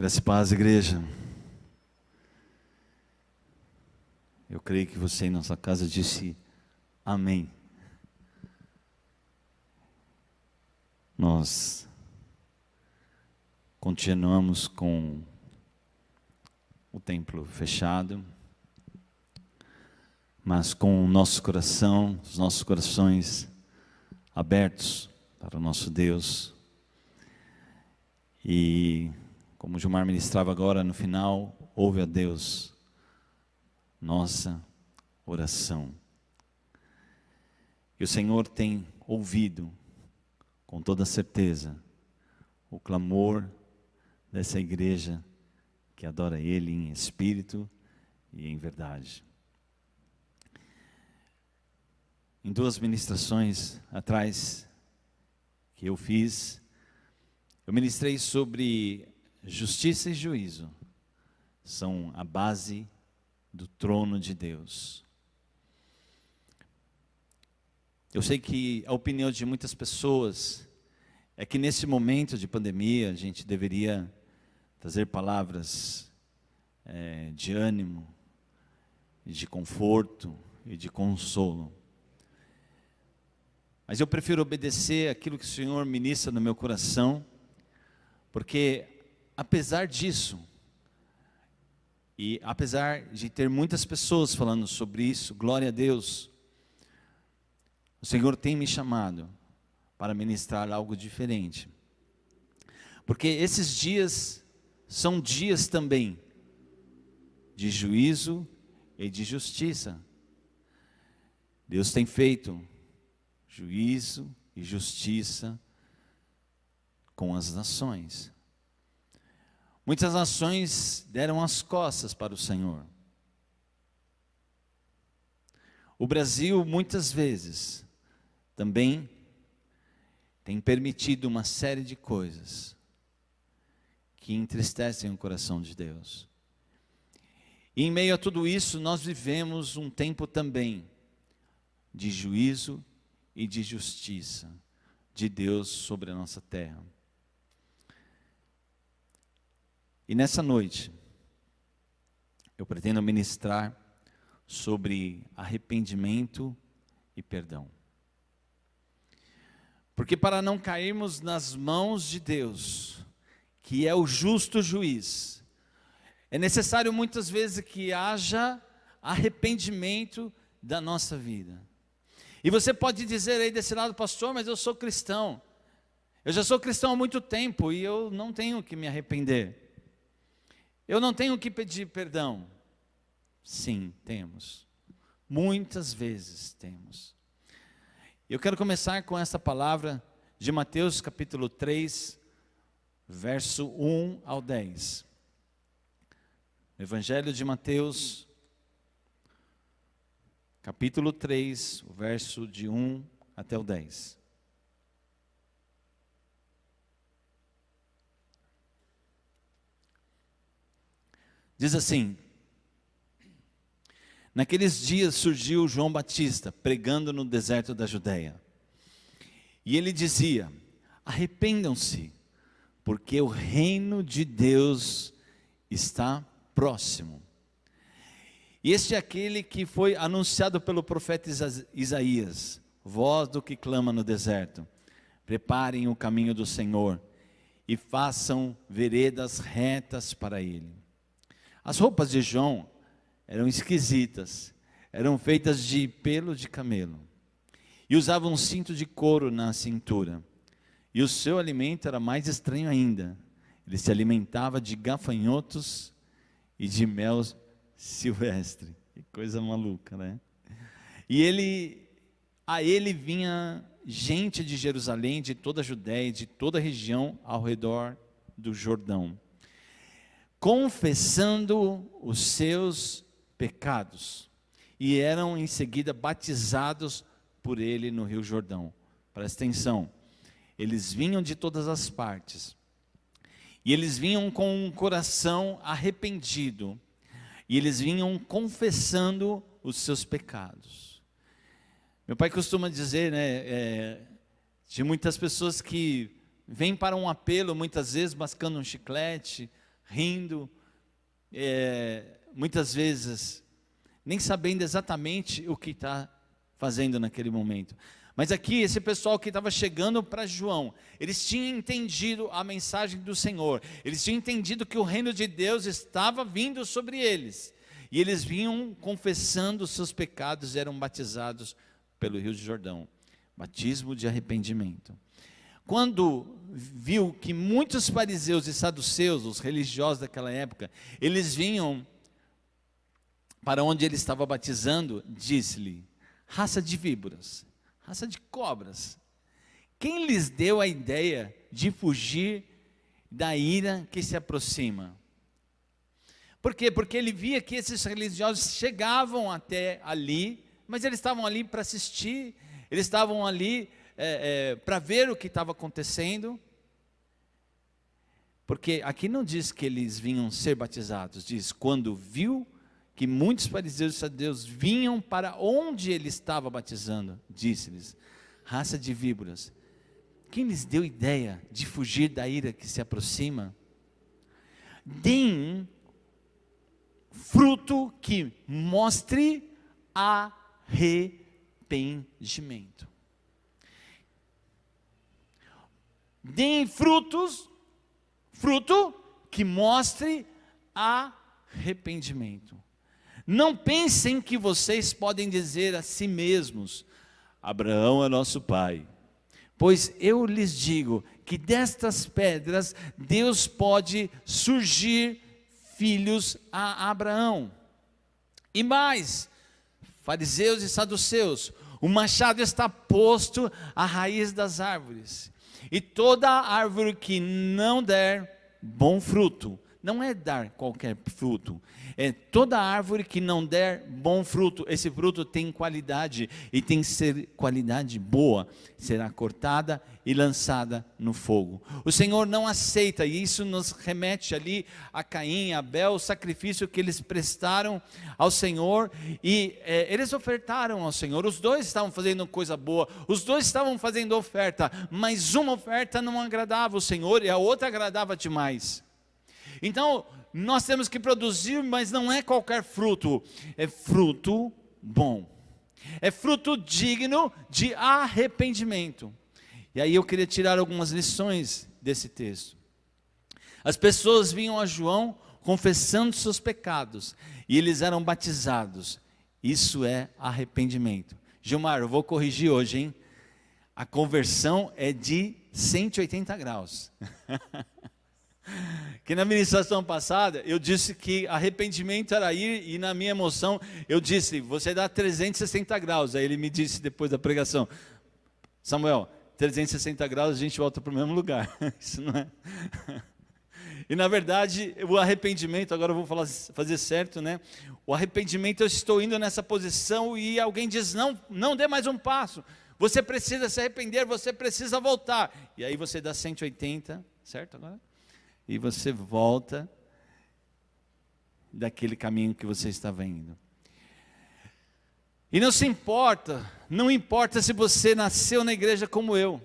Graça e paz, igreja. Eu creio que você em nossa casa disse amém. Nós continuamos com o templo fechado, mas com o nosso coração, os nossos corações abertos para o nosso Deus. E como o Gilmar ministrava agora no final, ouve a Deus nossa oração. E o Senhor tem ouvido, com toda certeza, o clamor dessa igreja que adora Ele em espírito e em verdade. Em duas ministrações atrás que eu fiz, eu ministrei sobre justiça e juízo. São a base do trono de Deus. Eu sei que a opinião de muitas pessoas é que nesse momento de pandemia a gente deveria trazer palavras de ânimo, de conforto e de consolo. Mas eu prefiro obedecer aquilo que o Senhor ministra no meu coração, porque apesar disso, e apesar de ter muitas pessoas falando sobre isso, glória a Deus, o Senhor tem me chamado para ministrar algo diferente. Porque esses dias são dias também de juízo e de justiça. Deus tem feito juízo e justiça com as nações. Muitas nações deram as costas para o Senhor. O Brasil, muitas vezes, também tem permitido uma série de coisas que entristecem o coração de Deus. E em meio a tudo isso, nós vivemos um tempo também de juízo e de justiça de Deus sobre a nossa terra. E nessa noite, eu pretendo ministrar sobre arrependimento e perdão. Porque para não cairmos nas mãos de Deus, que é o justo juiz, é necessário muitas vezes que haja arrependimento da nossa vida. E você pode dizer aí desse lado, pastor, mas eu sou cristão. Eu já sou cristão há muito tempo e eu não tenho que me arrepender. Eu não tenho que pedir perdão. Sim, temos. Muitas vezes temos. Eu quero começar com essa palavra de Mateus capítulo 3, verso 1 ao 10. Evangelho de Mateus, capítulo 3, o verso de 1 até o 10. Diz assim: naqueles dias surgiu João Batista, pregando no deserto da Judeia. E ele dizia: arrependam-se, porque o reino de Deus está próximo. E este é aquele que foi anunciado pelo profeta Isaías: voz do que clama no deserto, preparem o caminho do Senhor, e façam veredas retas para ele. As roupas de João eram esquisitas, eram feitas de pelo de camelo, e usava um cinto de couro na cintura, e o seu alimento era mais estranho ainda, ele se alimentava de gafanhotos e de mel silvestre. Que coisa maluca, né? E a ele vinha gente de Jerusalém, de toda a Judéia, de toda a região ao redor do Jordão, confessando os seus pecados, e eram em seguida batizados por ele no Rio Jordão. Presta atenção, eles vinham de todas as partes, e eles vinham com um coração arrependido, e eles vinham confessando os seus pecados. Meu pai costuma dizer, de muitas pessoas que vêm para um apelo, muitas vezes mascando um chiclete, rindo, muitas vezes nem sabendo exatamente o que está fazendo naquele momento. Mas aqui, esse pessoal que estava chegando para João, eles tinham entendido a mensagem do Senhor, eles tinham entendido que o reino de Deus estava vindo sobre eles, e eles vinham confessando os seus pecados e eram batizados pelo Rio de Jordão, batismo de arrependimento. Quando viu que muitos fariseus e saduceus, os religiosos daquela época, eles vinham para onde ele estava batizando, disse-lhe: raça de víboras, raça de cobras, quem lhes deu a ideia de fugir da ira que se aproxima? Por quê? Porque ele via que esses religiosos chegavam até ali, mas eles estavam ali para assistir, eles estavam ali para ver o que estava acontecendo, porque aqui não diz que eles vinham ser batizados, diz quando viu que muitos fariseus e saduceus vinham para onde ele estava batizando, disse-lhes: raça de víboras, quem lhes deu ideia de fugir da ira que se aproxima? Deem fruto que mostre arrependimento. Deem fruto que mostre arrependimento. Não pensem que vocês podem dizer a si mesmos: Abraão é nosso pai. Pois eu lhes digo que destas pedras Deus pode surgir filhos a Abraão. E mais, fariseus e saduceus, o machado está posto à raiz das árvores, e toda árvore que não der bom fruto, não é dar qualquer fruto, é toda árvore que não der bom fruto, esse fruto tem qualidade, e tem que ser qualidade boa, será cortada e lançada no fogo. O Senhor não aceita, e isso nos remete ali a Caim e Abel, o sacrifício que eles prestaram ao Senhor, e eles ofertaram ao Senhor, os dois estavam fazendo coisa boa, os dois estavam fazendo oferta, mas uma oferta não agradava o Senhor, e a outra agradava demais. Então, nós temos que produzir, mas não é qualquer fruto, é fruto bom, é fruto digno de arrependimento. E aí eu queria tirar algumas lições desse texto. As pessoas vinham a João confessando seus pecados, e eles eram batizados, isso é arrependimento. Gilmar, eu vou corrigir hoje, hein? A conversão é de 180 graus. Que na ministração passada eu disse que arrependimento era ir, e na minha emoção eu disse: você dá 360 graus. Aí ele me disse depois da pregação: Samuel, 360 graus a gente volta para o mesmo lugar. Isso não é. E na verdade o arrependimento, agora eu vou fazer certo, né? O arrependimento, eu estou indo nessa posição e alguém diz: não dê mais um passo, você precisa se arrepender, você precisa voltar. E aí você dá 180, certo agora? E você volta daquele caminho que você estava indo. E não importa se você nasceu na igreja como eu,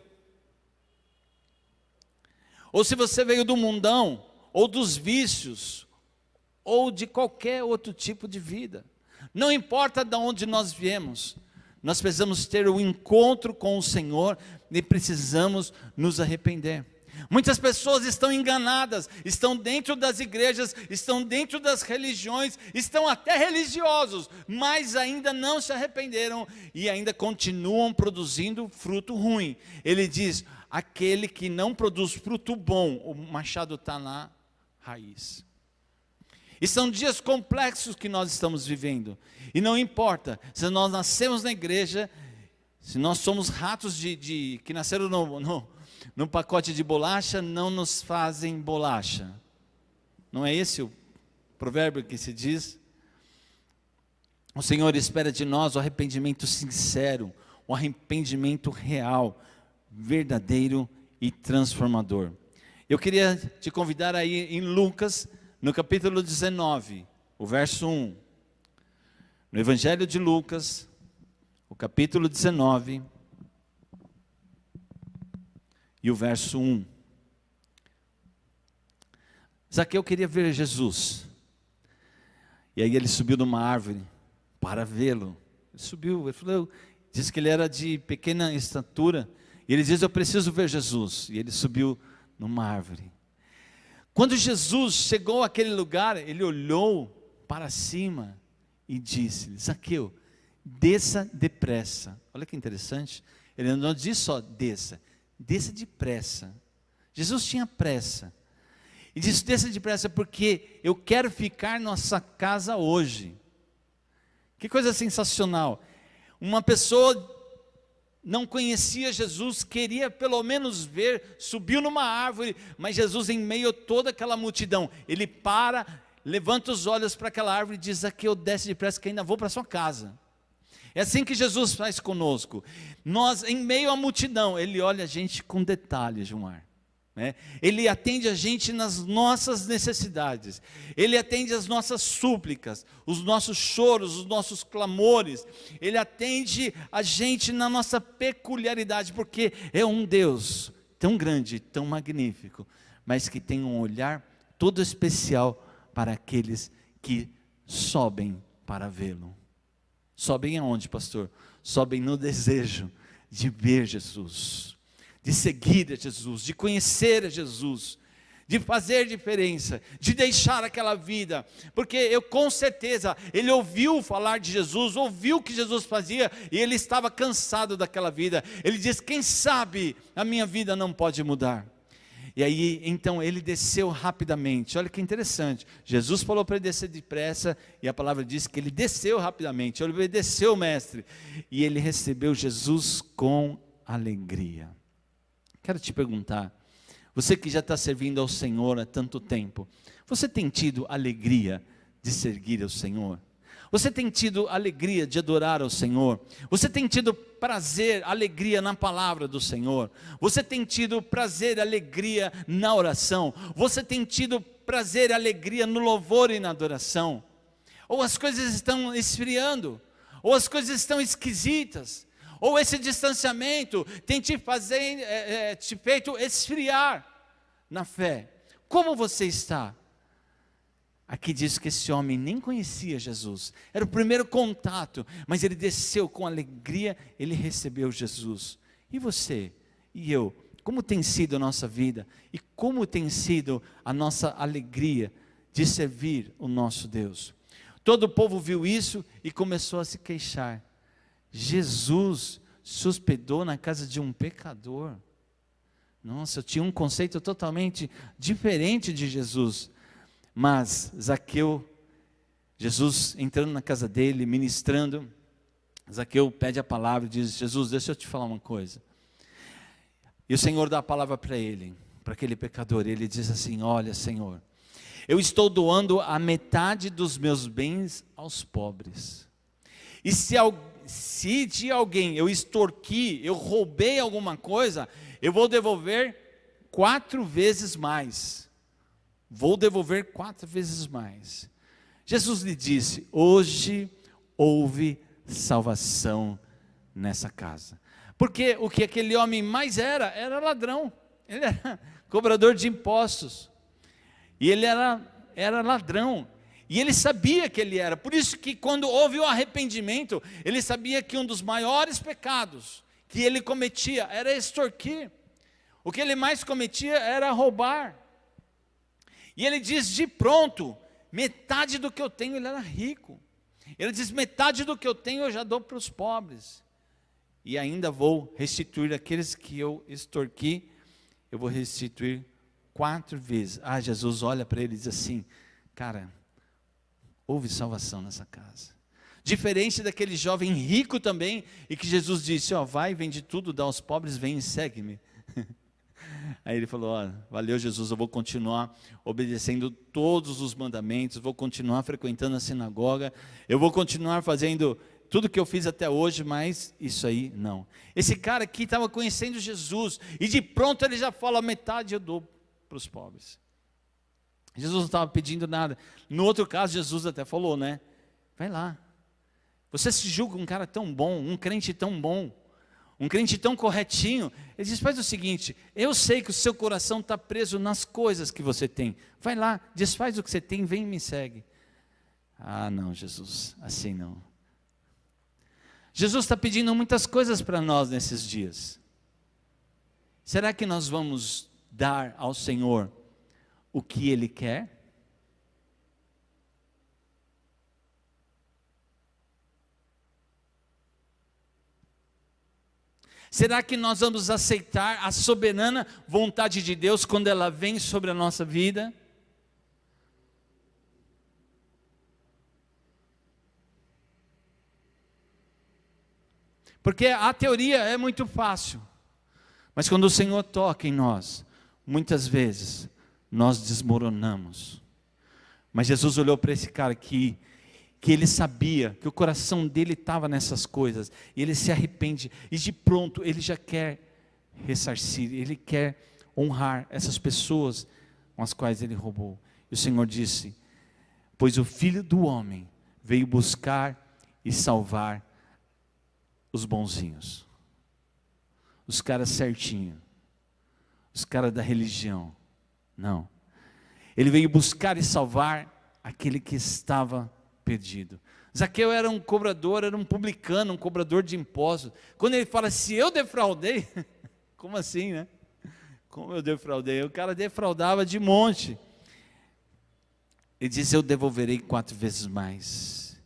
ou se você veio do mundão, ou dos vícios, ou de qualquer outro tipo de vida. Não importa de onde nós viemos, nós precisamos ter um encontro com o Senhor e precisamos nos arrepender. Muitas pessoas estão enganadas, estão dentro das igrejas, estão dentro das religiões, estão até religiosos, mas ainda não se arrependeram e ainda continuam produzindo fruto ruim. Ele diz: aquele que não produz fruto bom, o machado está na raiz. E são dias complexos que nós estamos vivendo, e não importa se nós nascemos na igreja, se nós somos ratos que nasceram no pacote de bolacha, não nos fazem bolacha. Não é esse o provérbio que se diz? O Senhor espera de nós o arrependimento sincero, o arrependimento real, verdadeiro e transformador. Eu queria te convidar aí em Lucas, no capítulo 19, o verso 1. No Evangelho de Lucas, o capítulo 19, e o verso 1. Zaqueu queria ver Jesus. E aí ele subiu numa árvore para vê-lo. Ele subiu, ele falou, disse que ele era de pequena estatura. E ele diz, eu preciso ver Jesus. E ele subiu numa árvore. Quando Jesus chegou àquele lugar, ele olhou para cima e disse, Zaqueu, desça depressa. Olha que interessante. Ele não disse só desça, desça depressa. Jesus tinha pressa. E disse, desça depressa porque eu quero ficar na nossa casa hoje. Que coisa sensacional. Uma pessoa não conhecia Jesus, queria pelo menos ver, subiu numa árvore, mas Jesus em meio a toda aquela multidão, ele para, levanta os olhos para aquela árvore e diz, Zaqueu, desce depressa que ainda vou para a sua casa. É assim que Jesus faz conosco. Nós, em meio à multidão, ele olha a gente com detalhes, Gilmar. Ele atende a gente nas nossas necessidades, Ele atende as nossas súplicas, os nossos choros, os nossos clamores, Ele atende a gente na nossa peculiaridade, porque é um Deus tão grande, tão magnífico, mas que tem um olhar todo especial para aqueles que sobem para vê-lo. Sobem aonde, pastor? Sobem no desejo de ver Jesus, de seguir a Jesus, de conhecer a Jesus, de fazer diferença, de deixar aquela vida, porque eu com certeza, ele ouviu falar de Jesus, ouviu o que Jesus fazia, e ele estava cansado daquela vida, ele diz, quem sabe a minha vida não pode mudar, e aí então ele desceu rapidamente, olha que interessante, Jesus falou para ele descer depressa, e a palavra diz que ele desceu rapidamente, ele obedeceu o mestre, e ele recebeu Jesus com alegria. Quero te perguntar, você que já está servindo ao Senhor há tanto tempo, você tem tido alegria de servir ao Senhor? Você tem tido alegria de adorar ao Senhor? Você tem tido prazer, alegria na palavra do Senhor? Você tem tido prazer, alegria na oração? Você tem tido prazer, alegria no louvor e na adoração? Ou as coisas estão esfriando? Ou as coisas estão esquisitas? Ou esse distanciamento tem te feito esfriar na fé? Como você está? Aqui diz que esse homem nem conhecia Jesus, era o primeiro contato, mas ele desceu com alegria, ele recebeu Jesus. E você, e eu, como tem sido a nossa vida, e como tem sido a nossa alegria de servir o nosso Deus? Todo o povo viu isso e começou a se queixar. Jesus se hospedou na casa de um pecador. Nossa, eu tinha um conceito totalmente diferente de Jesus. Mas Zaqueu, Jesus entrando na casa dele, ministrando, Zaqueu pede a palavra e diz, Jesus, deixa eu te falar uma coisa. E o Senhor dá a palavra para ele, para aquele pecador, ele diz assim, olha Senhor, eu estou doando a metade dos meus bens aos pobres. E se de alguém eu extorqui, eu roubei alguma coisa, eu vou devolver 4 vezes mais. Vou devolver 4 vezes mais. Jesus lhe disse, hoje houve salvação nessa casa. Porque o que aquele homem mais era ladrão. Ele era cobrador de impostos. E ele era ladrão. E ele sabia que ele era. Por isso que quando houve o arrependimento, ele sabia que um dos maiores pecados que ele cometia era extorquir. O que ele mais cometia era roubar. E ele diz, de pronto, metade do que eu tenho, ele era rico. Ele diz, metade do que eu tenho eu já dou para os pobres. E ainda vou restituir aqueles que eu extorqui, eu vou restituir 4 vezes. Ah, Jesus olha para ele e diz assim, cara, houve salvação nessa casa. Diferente daquele jovem rico também, e que Jesus disse, ó, vai, vende tudo, dá aos pobres, vem e segue-me. Aí ele falou, ó, valeu Jesus, eu vou continuar obedecendo todos os mandamentos, vou continuar frequentando a sinagoga, eu vou continuar fazendo tudo que eu fiz até hoje, mas isso aí não. Esse cara aqui estava conhecendo Jesus, e de pronto ele já fala, metade eu dou para os pobres. Jesus não estava pedindo nada. No outro caso, Jesus até falou, né, vai lá, você se julga um cara tão bom, um crente tão bom, Um crente tão corretinho, ele diz: faz o seguinte, eu sei que o seu coração está preso nas coisas que você tem, vai lá, desfaz o que você tem, vem e me segue. Ah não, Jesus, assim não. Jesus está pedindo muitas coisas para nós nesses dias. Será que nós vamos dar ao Senhor o que Ele quer? Será que nós vamos aceitar a soberana vontade de Deus quando ela vem sobre a nossa vida? Porque a teoria é muito fácil, mas quando o Senhor toca em nós, muitas vezes nós desmoronamos. Mas Jesus olhou para esse cara que ele sabia que o coração dele estava nessas coisas, e ele se arrepende, e de pronto ele já quer ressarcir, ele quer honrar essas pessoas com as quais ele roubou. E o Senhor disse: pois o Filho do Homem veio buscar e salvar os bonzinhos, os caras certinhos, os caras da religião. Não, ele veio buscar e salvar aquele que estava perdido. Zaqueu era um cobrador, era um publicano, um cobrador de impostos. Quando ele fala: se eu defraudei, como assim, né? Como eu defraudei? O cara defraudava de monte. Ele diz: eu devolverei 4 vezes mais.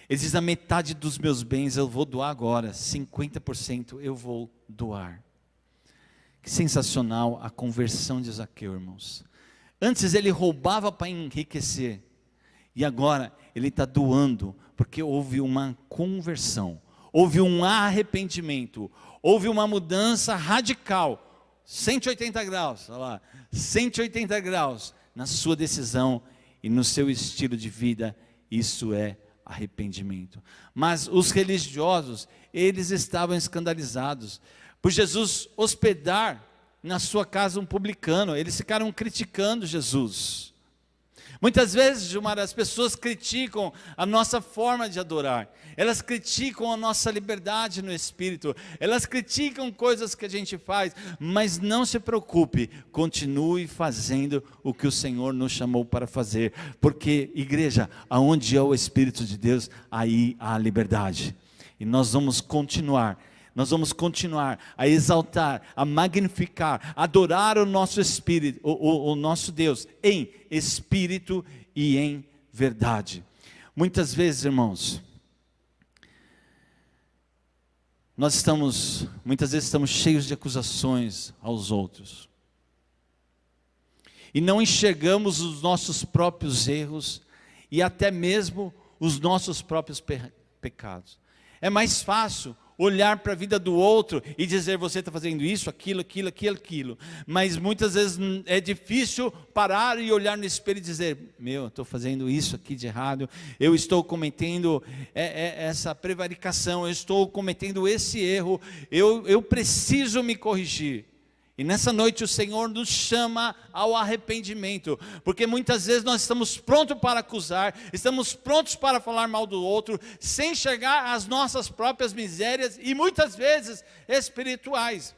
Ele diz: a metade dos meus bens eu vou doar agora, 50% eu vou doar. Que sensacional a conversão de Zaqueu, irmãos. Antes ele roubava para enriquecer, e agora ele está doando, porque houve uma conversão, houve um arrependimento, houve uma mudança radical, 180 graus, olha lá, 180 graus, na sua decisão e no seu estilo de vida. Isso é arrependimento. Mas os religiosos, eles estavam escandalizados por Jesus hospedar na sua casa um publicano. Eles ficaram criticando Jesus. Muitas vezes, Gilmar, as pessoas criticam a nossa forma de adorar, elas criticam a nossa liberdade no Espírito, elas criticam coisas que a gente faz, mas não se preocupe, continue fazendo o que o Senhor nos chamou para fazer, porque, igreja, aonde é o Espírito de Deus, aí há liberdade, e nós vamos continuar a exaltar, a magnificar, a adorar o nosso Espírito, o nosso Deus, em Espírito e em verdade. Muitas vezes, irmãos, muitas vezes estamos cheios de acusações aos outros, e não enxergamos os nossos próprios erros, e até mesmo os nossos próprios pecados. É mais fácil olhar para a vida do outro e dizer: você está fazendo isso, aquilo, mas muitas vezes é difícil parar e olhar no espelho e dizer: eu estou fazendo isso aqui de errado, eu estou cometendo essa prevaricação, eu estou cometendo esse erro, eu preciso me corrigir. E nessa noite o Senhor nos chama ao arrependimento, porque muitas vezes nós estamos prontos para acusar, estamos prontos para falar mal do outro, sem enxergar as nossas próprias misérias, e muitas vezes espirituais.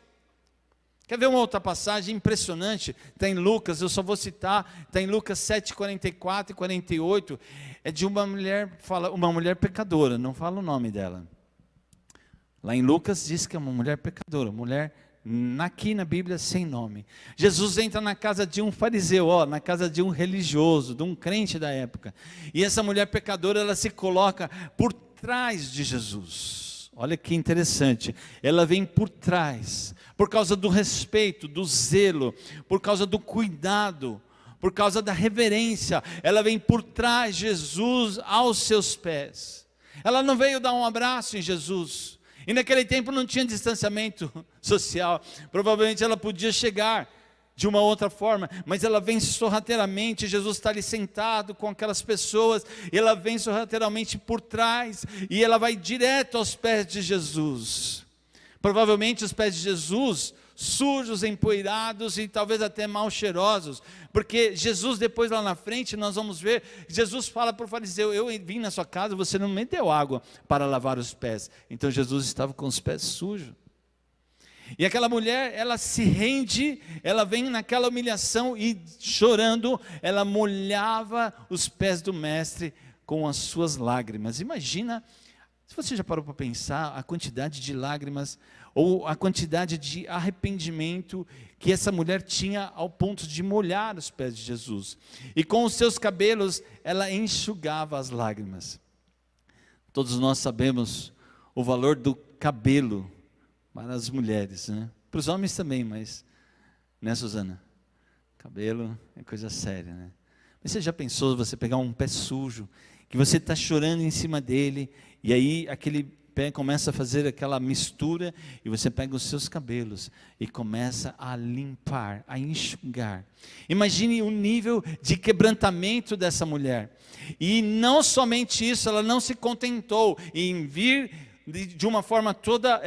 Quer ver uma outra passagem impressionante? Está em Lucas, eu só vou citar, está em Lucas 7, 44 e 48, é de uma mulher pecadora, não fala o nome dela. Lá em Lucas diz que é uma mulher pecadora, aqui na Bíblia sem nome. Jesus entra na casa de um fariseu, na casa de um religioso, de um crente da época, e essa mulher pecadora, ela se coloca por trás de Jesus. Olha que interessante, ela vem por trás, por causa do respeito, do zelo, por causa do cuidado, por causa da reverência, ela vem por trás de Jesus aos seus pés. Ela não veio dar um abraço em Jesus, e naquele tempo não tinha distanciamento social, provavelmente ela podia chegar de uma outra forma, mas ela vem sorrateiramente, Jesus está ali sentado com aquelas pessoas, e ela vem sorrateiramente por trás, e ela vai direto aos pés de Jesus, provavelmente os pés de Jesus, sujos, empoeirados e talvez até mal cheirosos, porque Jesus, depois lá na frente, nós vamos ver, Jesus fala para o fariseu: eu vim na sua casa, você não me deu água para lavar os pés. Então Jesus estava com os pés sujos. E aquela mulher, ela se rende, ela vem naquela humilhação e chorando, ela molhava os pés do mestre com as suas lágrimas. Imagina, se você já parou para pensar, a quantidade de lágrimas, ou a quantidade de arrependimento que essa mulher tinha ao ponto de molhar os pés de Jesus. E com os seus cabelos, ela enxugava as lágrimas. Todos nós sabemos o valor do cabelo para as mulheres, né? Para os homens também, mas, né, Suzana? Cabelo é coisa séria, né? Mas você já pensou você pegar um pé sujo, que você está chorando em cima dele, e aí aquele pé começa a fazer aquela mistura, e você pega os seus cabelos e começa a limpar, a enxugar. Imagine o nível de quebrantamento dessa mulher. E não somente isso, ela não se contentou em vir de uma forma toda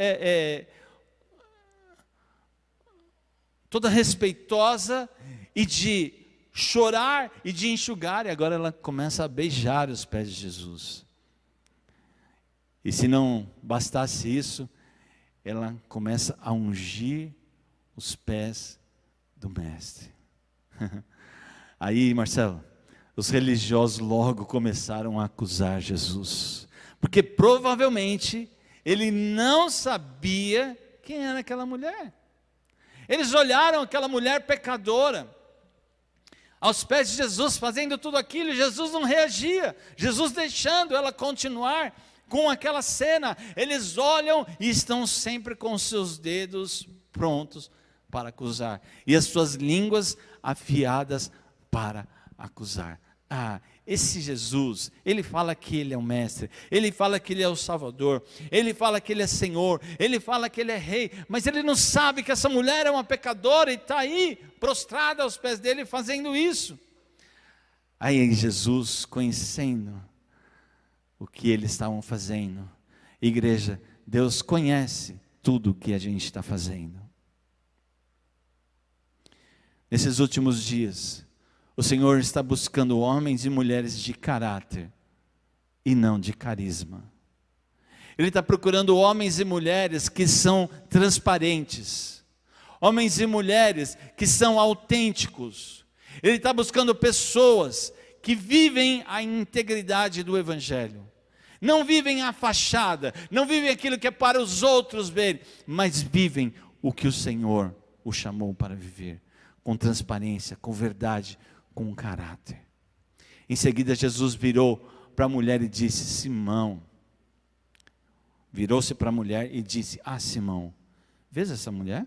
toda respeitosa, e de chorar e de enxugar, e agora ela começa a beijar os pés de Jesus. E se não bastasse isso, ela começa a ungir os pés do mestre. Aí, Marcelo, os religiosos logo começaram a acusar Jesus, porque provavelmente ele não sabia quem era aquela mulher. Eles olharam aquela mulher pecadora aos pés de Jesus, fazendo tudo aquilo, e Jesus não reagia, Jesus deixando ela continuar com aquela cena. Eles olham e estão sempre com os seus dedos prontos para acusar, e as suas línguas afiadas para acusar. Esse Jesus, ele fala que ele é o mestre, ele fala que ele é o Salvador, ele fala que ele é Senhor, ele fala que ele é Rei, mas ele não sabe que essa mulher é uma pecadora e está aí, prostrada aos pés dele, fazendo isso. Aí Jesus, conhecendo o que eles estavam fazendo, igreja, Deus conhece tudo o que a gente está fazendo. Nesses últimos dias, o Senhor está buscando homens e mulheres de caráter e não de carisma. Ele está procurando homens e mulheres que são transparentes, homens e mulheres que são autênticos. Ele está buscando pessoas que vivem a integridade do Evangelho, não vivem a fachada, não vivem aquilo que é para os outros verem, mas vivem o que o Senhor o chamou para viver, com transparência, com verdade, com caráter. Em seguida Jesus virou para a mulher e disse: Simão, virou-se para a mulher e disse: Simão, vês essa mulher?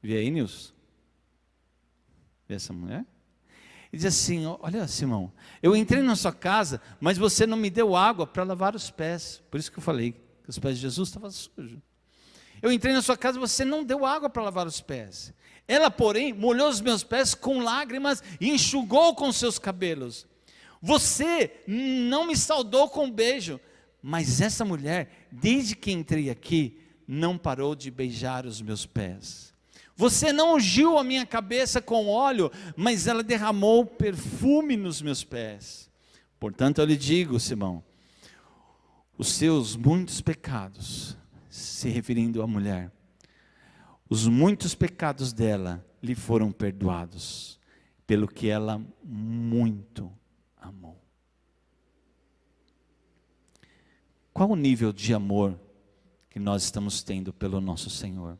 Vê aí, Nilson? Vê essa mulher? E diz assim: olha, Simão, eu entrei na sua casa, mas você não me deu água para lavar os pés. Por isso que eu falei que os pés de Jesus estavam sujos. Eu entrei na sua casa, você não deu água para lavar os pés. Ela, porém, molhou os meus pés com lágrimas e enxugou com seus cabelos. Você não me saudou com um beijo, mas essa mulher, desde que entrei aqui, não parou de beijar os meus pés. Você não ungiu a minha cabeça com óleo, mas ela derramou perfume nos meus pés. Portanto, eu lhe digo, Simão, os seus muitos pecados, se referindo à mulher, os muitos pecados dela lhe foram perdoados, pelo que ela muito amou. Qual o nível de amor que nós estamos tendo pelo nosso Senhor?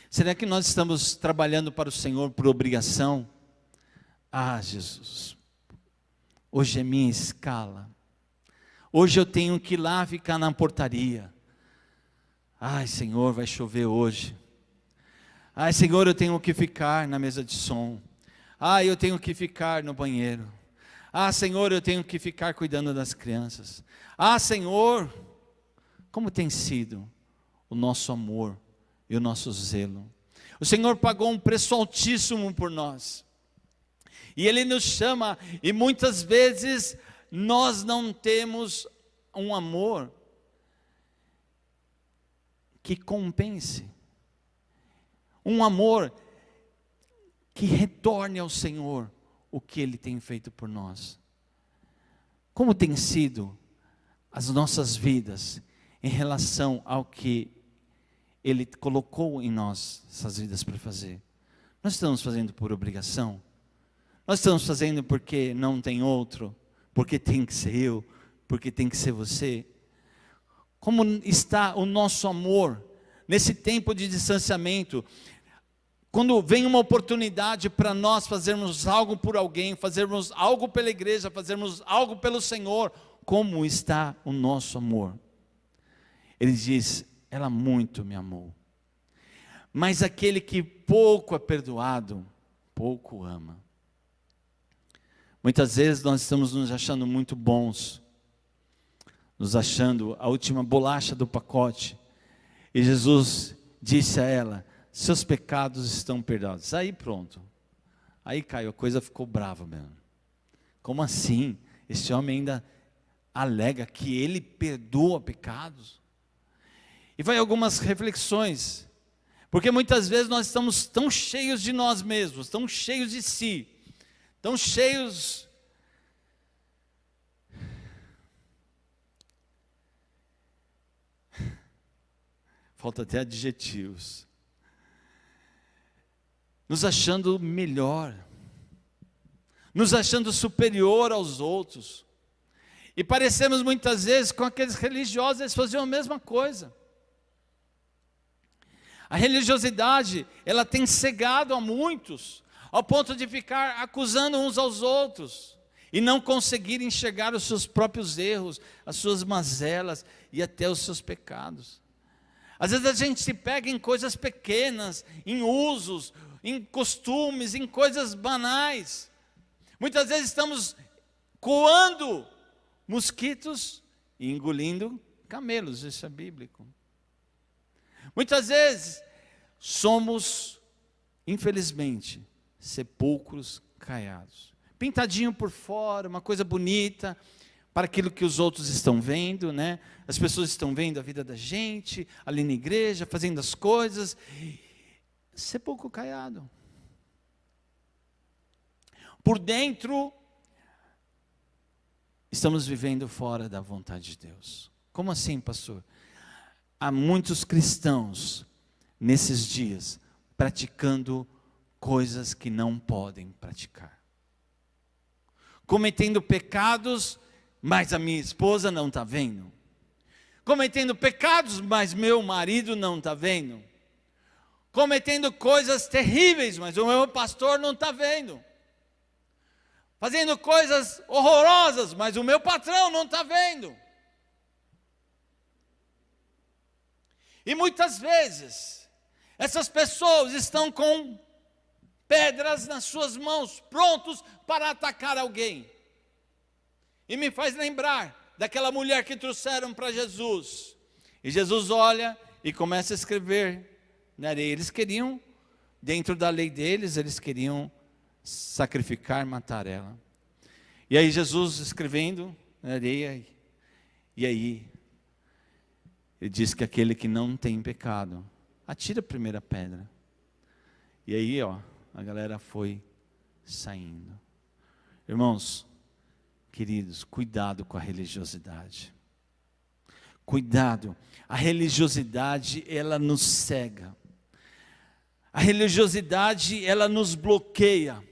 Será que nós estamos trabalhando para o Senhor por obrigação? Jesus, hoje é minha escala, hoje eu tenho que ir lá ficar na portaria. Senhor, vai chover hoje. Senhor, eu tenho que ficar na mesa de som. Eu tenho que ficar no banheiro. Senhor, eu tenho que ficar cuidando das crianças. Senhor, como tem sido o nosso amor e o nosso zelo. O Senhor pagou um preço altíssimo por nós, e Ele nos chama, e muitas vezes nós não temos um amor que compense, um amor que retorne ao Senhor o que Ele tem feito por nós. Como tem sido as nossas vidas em relação ao que Ele colocou em nós essas vidas para fazer. Nós estamos fazendo por obrigação? Nós estamos fazendo porque não tem outro? Porque tem que ser eu? Porque tem que ser você? Como está o nosso amor nesse tempo de distanciamento? Quando vem uma oportunidade para nós fazermos algo por alguém, fazermos algo pela igreja, fazermos algo pelo Senhor, como está o nosso amor? Ele diz: ela muito me amou. Mas aquele que pouco é perdoado, pouco ama. Muitas vezes nós estamos nos achando muito bons, nos achando a última bolacha do pacote. E Jesus disse a ela: seus pecados estão perdoados. Aí pronto. Aí Caio, a coisa ficou brava mesmo. Como assim? Esse homem ainda alega que ele perdoa pecados? E vai algumas reflexões. Porque muitas vezes nós estamos tão cheios de nós mesmos, tão cheios de si, tão cheios falta até adjetivos, nos achando melhor, nos achando superior aos outros, e parecemos muitas vezes com aqueles religiosos, eles faziam a mesma coisa. A religiosidade, ela tem cegado a muitos, ao ponto de ficar acusando uns aos outros, e não conseguir enxergar os seus próprios erros, as suas mazelas, e até os seus pecados. Às vezes a gente se pega em coisas pequenas, em usos, em costumes, em coisas banais. Muitas vezes estamos coando mosquitos e engolindo camelos, isso é bíblico. Muitas vezes somos, infelizmente, sepulcros caiados. Pintadinho por fora, uma coisa bonita, para aquilo que os outros estão vendo, né? As pessoas estão vendo a vida da gente, ali na igreja, fazendo as coisas. Sepulcro caiado. Por dentro, estamos vivendo fora da vontade de Deus. Como assim, pastor? Há muitos cristãos, nesses dias, praticando coisas que não podem praticar. Cometendo pecados, mas a minha esposa não está vendo. Cometendo pecados, mas meu marido não está vendo. Cometendo coisas terríveis, mas o meu pastor não está vendo. Fazendo coisas horrorosas, mas o meu patrão não está vendo. E muitas vezes, essas pessoas estão com pedras nas suas mãos, prontos para atacar alguém. E me faz lembrar daquela mulher que trouxeram para Jesus. E Jesus olha e começa a escrever na areia. Eles queriam, dentro da lei deles, eles queriam sacrificar, matar ela. E aí Jesus escrevendo na areia, e aí ele diz que aquele que não tem pecado, atira a primeira pedra. E aí, a galera foi saindo. Irmãos, queridos, cuidado com a religiosidade. Cuidado, a religiosidade, ela nos cega. A religiosidade, ela nos bloqueia.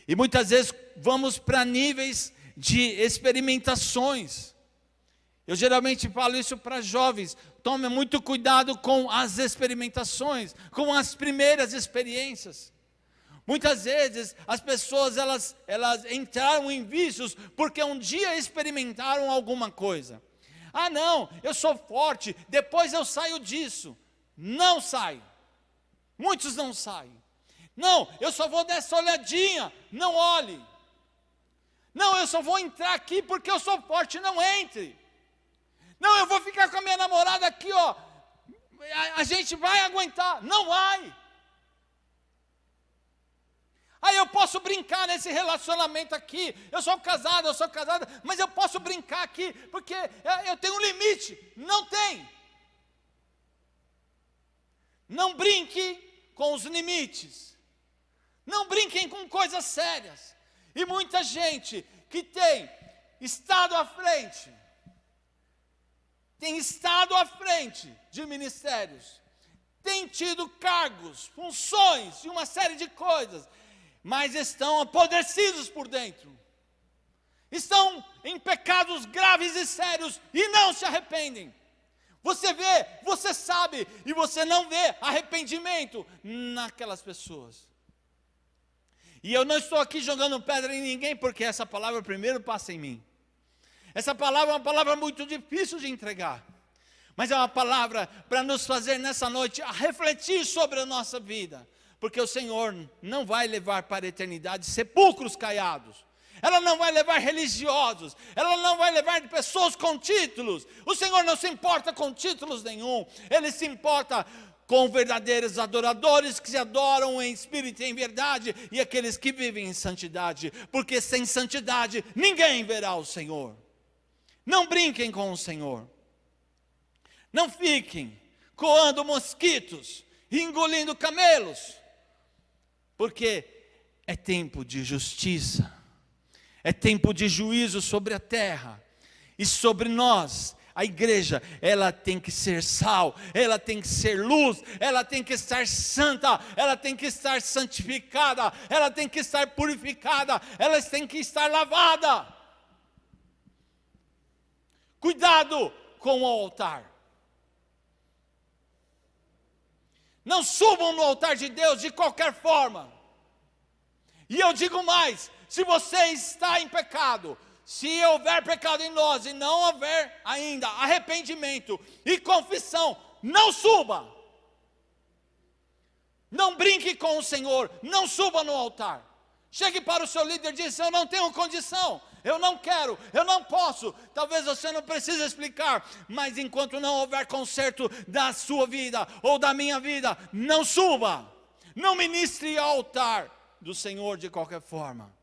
E muitas vezes vamos para níveis de experimentações. Eu geralmente falo isso para jovens: tome muito cuidado com as experimentações, com as primeiras experiências. Muitas vezes as pessoas elas entraram em vícios porque um dia experimentaram alguma coisa. Ah não, eu sou forte, depois eu saio disso. Não sai. Muitos não saem. Não, eu só vou dar essa olhadinha, não olhe. Não, eu só vou entrar aqui porque eu sou forte, não entre. Não, eu vou ficar com a minha namorada aqui, a gente vai aguentar, não vai. Aí eu posso brincar nesse relacionamento aqui, eu sou casada, mas eu posso brincar aqui, porque eu tenho um limite. Não tem. Não brinque com os limites. Não brinquem com coisas sérias. E muita gente que tem estado à frente de ministérios, têm tido cargos, funções e uma série de coisas, mas estão apodrecidos por dentro. Estão em pecados graves e sérios e não se arrependem. Você vê, você sabe, e você não vê arrependimento naquelas pessoas. E eu não estou aqui jogando pedra em ninguém, porque essa palavra primeiro passa em mim. Essa palavra é uma palavra muito difícil de entregar, mas é uma palavra para nos fazer nessa noite a refletir sobre a nossa vida, porque o Senhor não vai levar para a eternidade sepulcros caiados. Ela não vai levar religiosos, ela não vai levar pessoas com títulos. O Senhor não se importa com títulos nenhum, Ele se importa com verdadeiros adoradores que se adoram em espírito e em verdade, e aqueles que vivem em santidade, porque sem santidade ninguém verá o Senhor. Não brinquem com o Senhor, não fiquem coando mosquitos, engolindo camelos, porque é tempo de justiça. É tempo de juízo sobre a terra e sobre nós. A igreja, ela tem que ser sal, ela tem que ser luz, ela tem que estar santa, ela tem que estar santificada, ela tem que estar purificada, ela tem que estar lavada. Cuidado com o altar. Não subam no altar de Deus de qualquer forma. E eu digo mais, se você está em pecado, se houver pecado em nós e não houver ainda arrependimento e confissão, não suba. Não brinque com o Senhor, não suba no altar. Chegue para o seu líder e diz: eu não tenho condição, eu não quero, eu não posso. Talvez você não precise explicar, mas enquanto não houver conserto da sua vida ou da minha vida, não suba. Não ministre ao altar do Senhor de qualquer forma.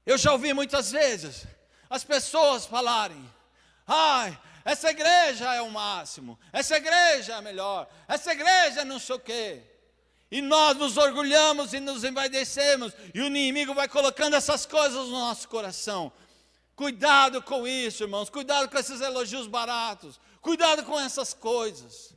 Eu já ouvi muitas vezes as pessoas falarem: ai, essa igreja é o máximo, essa igreja é a melhor, essa igreja não sei o quê. E nós nos orgulhamos e nos envaidecemos, e o inimigo vai colocando essas coisas no nosso coração. Cuidado com isso, irmãos, cuidado com esses elogios baratos, cuidado com essas coisas.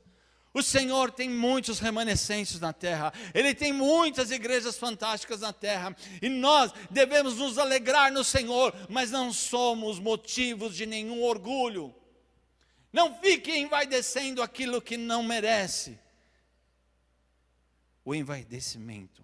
O Senhor tem muitos remanescentes na terra, Ele tem muitas igrejas fantásticas na terra, e nós devemos nos alegrar no Senhor, mas não somos motivos de nenhum orgulho. Não fique envaidecendo aquilo que não merece. O envaidecimento.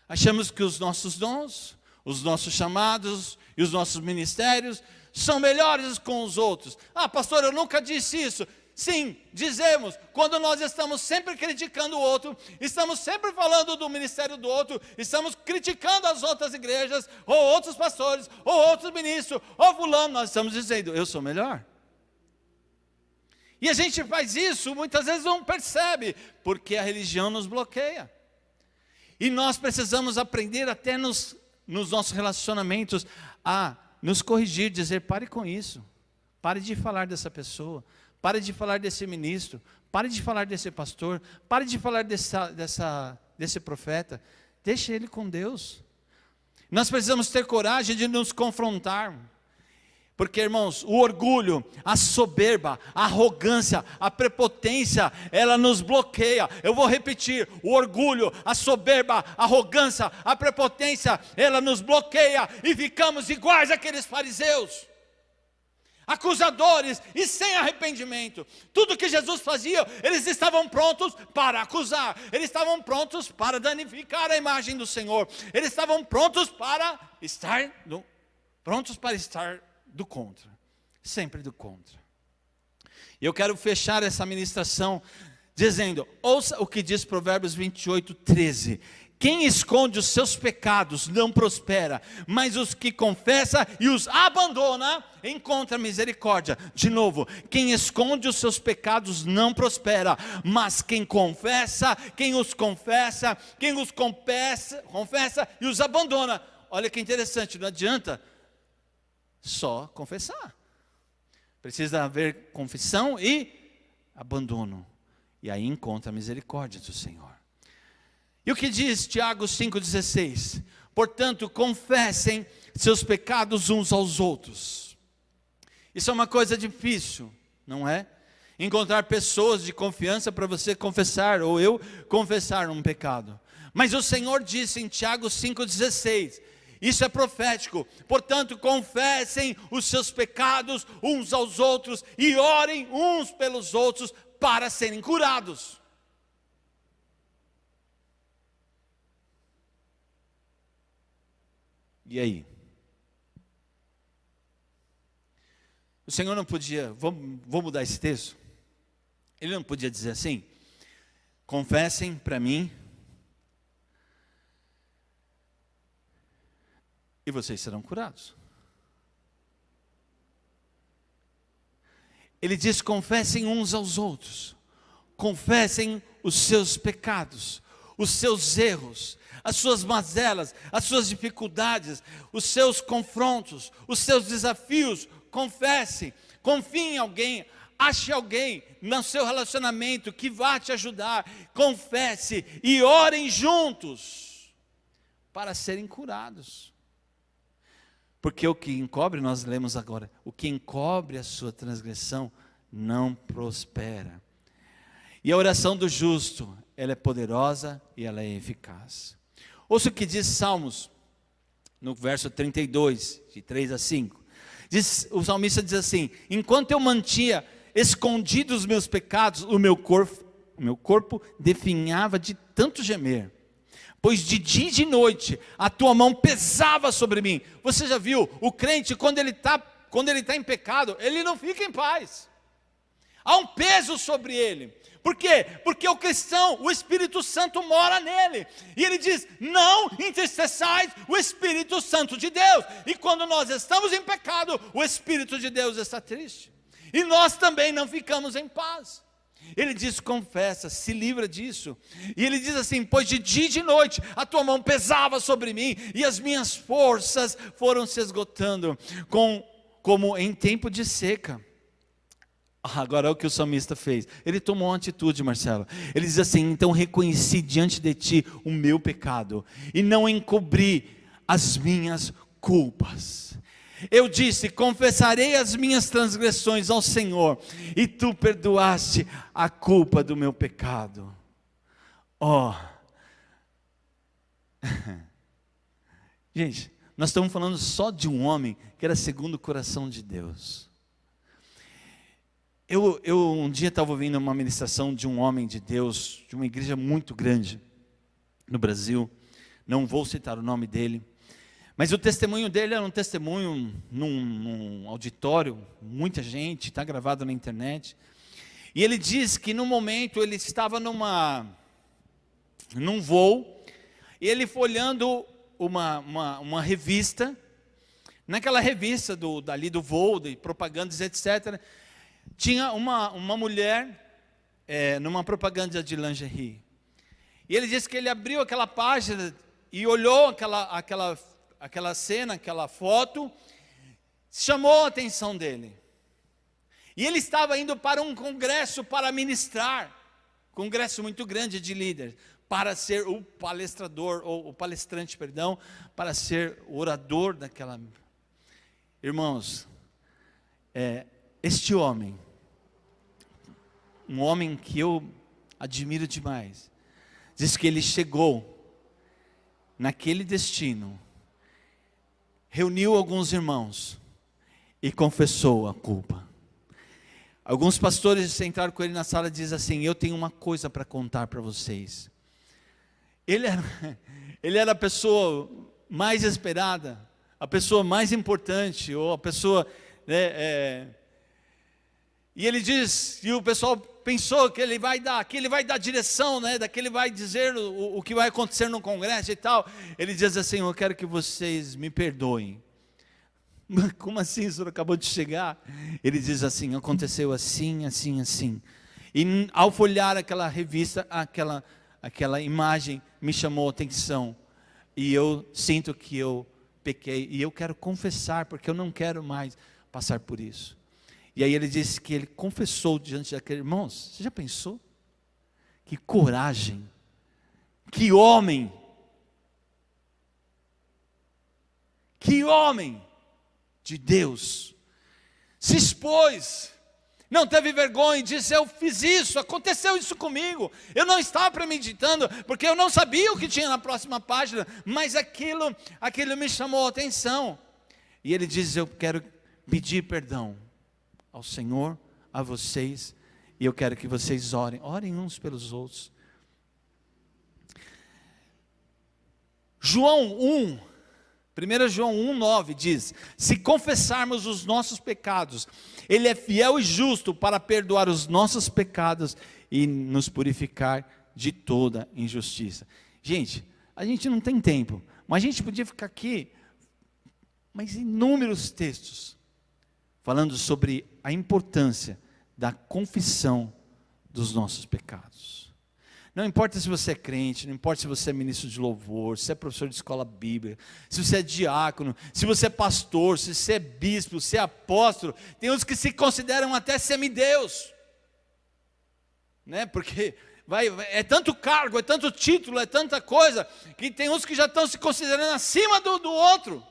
Achamos que os nossos dons, os nossos chamados e os nossos ministérios são melhores com os outros. Ah, pastor, eu nunca disse isso. Sim, dizemos, quando nós estamos sempre criticando o outro, estamos sempre falando do ministério do outro, estamos criticando as outras igrejas, ou outros pastores, ou outros ministros, ou fulano, nós estamos dizendo: eu sou melhor. E a gente faz isso, muitas vezes não percebe, porque a religião nos bloqueia. E nós precisamos aprender até nos nossos relacionamentos a nos corrigir, dizer: pare com isso, pare de falar dessa pessoa, pare de falar desse ministro, pare de falar desse pastor, pare de falar desse profeta, deixe ele com Deus. Nós precisamos ter coragem de nos confrontar. Porque, irmãos, o orgulho, a soberba, a arrogância, a prepotência, ela nos bloqueia. Eu vou repetir: o orgulho, a soberba, a arrogância, a prepotência, ela nos bloqueia e ficamos iguais àqueles fariseus, acusadores e sem arrependimento. Tudo que Jesus fazia, eles estavam prontos para acusar, eles estavam prontos para danificar a imagem do Senhor, eles estavam prontos para estar do contra, sempre do contra. E eu quero fechar essa ministração dizendo: ouça o que diz Provérbios 28:13. Quem esconde os seus pecados não prospera, mas os que confessa e os abandona encontra misericórdia. De novo, quem esconde os seus pecados não prospera, mas quem os confessa e os abandona. Olha que interessante, não adianta só confessar, precisa haver confissão e abandono, e aí encontra a misericórdia do Senhor. E o que diz Tiago 5,16? Portanto, confessem seus pecados uns aos outros. Isso é uma coisa difícil, não é? Encontrar pessoas de confiança para você confessar, ou eu confessar um pecado. Mas o Senhor disse em Tiago 5,16, isso é profético, portanto confessem os seus pecados uns aos outros, e orem uns pelos outros para serem curados. E aí? O Senhor não podia, vou mudar esse texto? Ele não podia dizer assim: confessem para mim, e vocês serão curados. Ele diz: confessem uns aos outros, confessem os seus pecados, os seus erros, as suas mazelas, as suas dificuldades, os seus confrontos, os seus desafios. Confesse, confie em alguém, ache alguém no seu relacionamento que vá te ajudar. Confesse e orem juntos para serem curados. Porque o que encobre, nós lemos agora, o que encobre a sua transgressão não prospera. E a oração do justo, ela é poderosa e ela é eficaz. Ouça o que diz Salmos, no verso 32, de 3 a 5. O salmista diz assim: enquanto eu mantinha escondidos os meus pecados, o meu corpo definhava de tanto gemer. Pois de dia e de noite a tua mão pesava sobre mim. Você já viu, o crente quando ele está em pecado, ele não fica em paz. Há um peso sobre ele. Por quê? Porque o cristão, o Espírito Santo mora nele. E ele diz: não entristeçais o Espírito Santo de Deus. E quando nós estamos em pecado, o Espírito de Deus está triste. E nós também não ficamos em paz. Ele diz: confessa, se livra disso. E ele diz assim: pois de dia e de noite a tua mão pesava sobre mim, e as minhas forças foram se esgotando, como em tempo de seca. Agora é o que o salmista fez. Ele tomou uma atitude, Marcelo. Ele diz assim: então reconheci diante de ti o meu pecado, e não encobri as minhas culpas. Eu disse: confessarei as minhas transgressões ao Senhor, e tu perdoaste a culpa do meu pecado. Gente, nós estamos falando só de um homem que era segundo o coração de Deus. Eu um dia estava ouvindo uma ministração de um homem de Deus, de uma igreja muito grande no Brasil, não vou citar o nome dele, mas o testemunho dele era um testemunho num auditório, muita gente, está gravado na internet, e ele diz que no momento ele estava num voo, e ele foi olhando uma revista, naquela revista dali do voo, de propagandas, etc., tinha uma mulher numa propaganda de lingerie. E ele disse que ele abriu aquela página e olhou aquela cena, aquela foto, chamou a atenção dele. E ele estava indo para um congresso para ministrar, congresso muito grande de líderes, para ser o palestrador, ou o palestrante, perdão, para ser o orador daquela. Irmãos, este homem, um homem que eu admiro demais, diz que ele chegou naquele destino, reuniu alguns irmãos e confessou a culpa. Alguns pastores entraram com ele na sala e dizem assim: eu tenho uma coisa para contar para vocês. Ele era a pessoa mais esperada, a pessoa mais importante, ou a pessoa, e ele diz, e o pessoal pensou que ele vai dar direção, que ele vai dizer o que vai acontecer no congresso e tal. Ele diz assim: eu quero que vocês me perdoem. Como assim, o senhor acabou de chegar? Ele diz assim: aconteceu assim, assim, assim. E ao folhear aquela revista, aquela imagem me chamou a atenção. E eu sinto que eu pequei, e eu quero confessar, porque eu não quero mais passar por isso. E aí ele disse que ele confessou diante daquele. Irmãos, você já pensou? Que coragem, que homem de Deus, se expôs, Não teve vergonha e disse: eu fiz isso, aconteceu isso comigo. Eu não estava premeditando, porque eu não sabia o que tinha na próxima página, mas aquilo me chamou a atenção. E ele diz: eu quero pedir perdão ao Senhor, a vocês, e eu quero que vocês orem uns pelos outros. João 1 João 1,9 diz: se confessarmos os nossos pecados, Ele é fiel e justo para perdoar os nossos pecados e nos purificar de toda injustiça. Gente, a gente não tem tempo, mas a gente podia ficar aqui, mas inúmeros textos, falando sobre a importância da confissão dos nossos pecados. Não importa se você é crente, não importa se você é ministro de louvor, se é professor de escola bíblica, se você é diácono, se você é pastor, se você é bispo, se é apóstolo. Tem uns que se consideram até semideus, né? Porque é tanto cargo, é tanto título, é tanta coisa, que tem uns que já estão se considerando acima do outro.